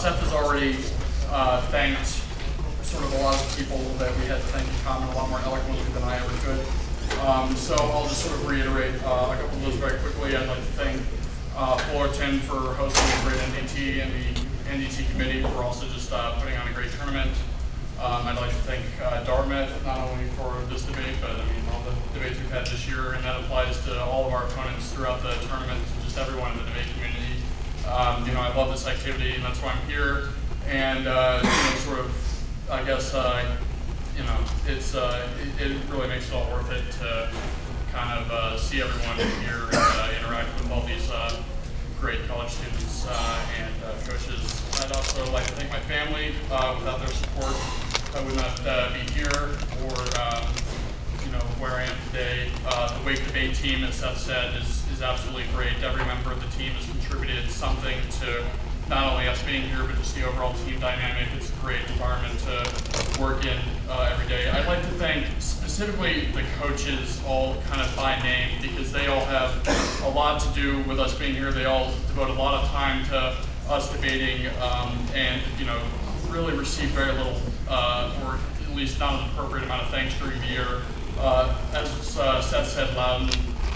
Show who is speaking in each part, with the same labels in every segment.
Speaker 1: Seth has already thanked sort of a lot of people that we had to thank in common a lot more eloquently than I ever could. So I'll just sort of reiterate a couple of those very quickly. I'd like to thank Fullerton for hosting a great NDT and the NDT committee for also just putting on a great tournament. I'd like to thank Dartmouth, not only for this debate, but I mean all the debates we've had this year, and that applies to all of our opponents throughout the tournament and just everyone in the debate community. I love this activity, and that's why I'm here. And sort of, I guess, it really makes it all worth it to kind of see everyone here and interact with all these great college students and coaches. I'd also like to thank my family. Without their support, I would not be here or where I am today. The Wake Debate team, as Seth said, is absolutely great. Every member of the team has contributed something to not only us being here, but just the overall team dynamic. It's a great environment to work in every day. I'd like to thank specifically the coaches, all kind of by name, because they all have a lot to do with us being here. They all devote a lot of time to us debating, and really receive very little, or at least not an appropriate amount of thanks during the year. As Seth said, Loudon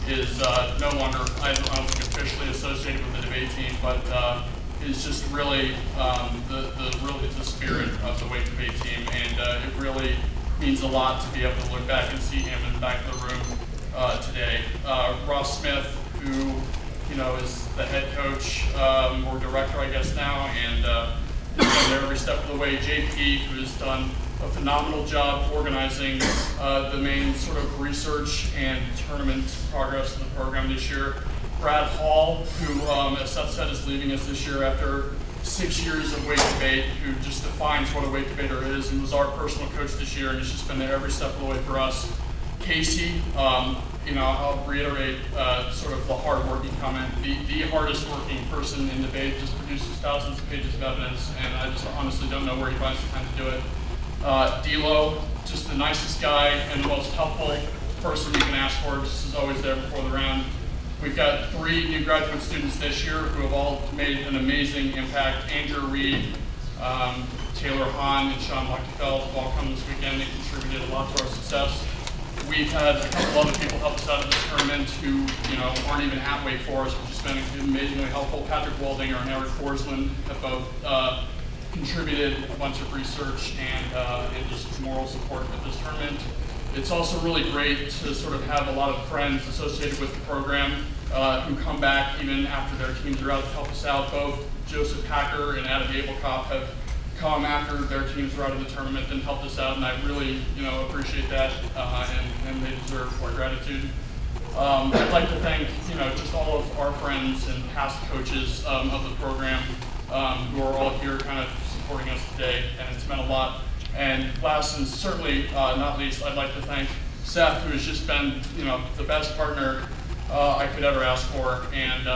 Speaker 1: is no longer, I don't think, officially associated with the debate team, but is just really the spirit of the Wake Debate team, and it really means a lot to be able to look back and see him in the back of the room today. Ross Smith, who is the head coach or director, I guess now, and he's been there every step of the way. JP, who has done a phenomenal job organizing the main sort of research and tournament progress of the program this year. Brad Hall, who, as Seth said, is leaving us this year after 6 years of Wake Debate, who just defines what a Wake Debater is and was our personal coach this year, and has just been there every step of the way for us. Casey, I'll reiterate sort of the hard-working comment. The hardest-working person in debate, just produces thousands of pages of evidence, and I just honestly don't know where he finds the time to do it. D'Lo, just the nicest guy and the most helpful person you can ask for, just is always there before the round. We've got 3 new graduate students this year who have all made an amazing impact. Andrew Reed, Taylor Hahn, and Sean Luckefeld have all come this weekend. They contributed a lot to our success. We've had a couple other people help us out of this tournament who aren't even at Wake Forest, which has been amazingly helpful. Patrick Waldinger and Eric Forsland have both contributed a bunch of research and just moral support with this tournament. It's also really great to sort of have a lot of friends associated with the program who come back even after their teams are out to help us out. Both Joseph Hacker and Adam Abelkopf have come after their teams were out of the tournament and helped us out, and I really appreciate that, and they deserve our gratitude. I'd like to thank just all of our friends and past coaches of the program who are all here kind of supporting us today, and it's meant a lot. And last and certainly not least, I'd like to thank Seth, who has just been the best partner I could ever ask for, and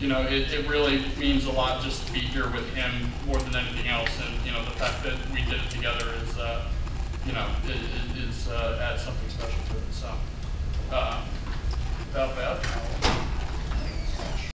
Speaker 1: it really means a lot just to be here with him more than anything else. And the fact that we did it together is adds something special to it. So without that,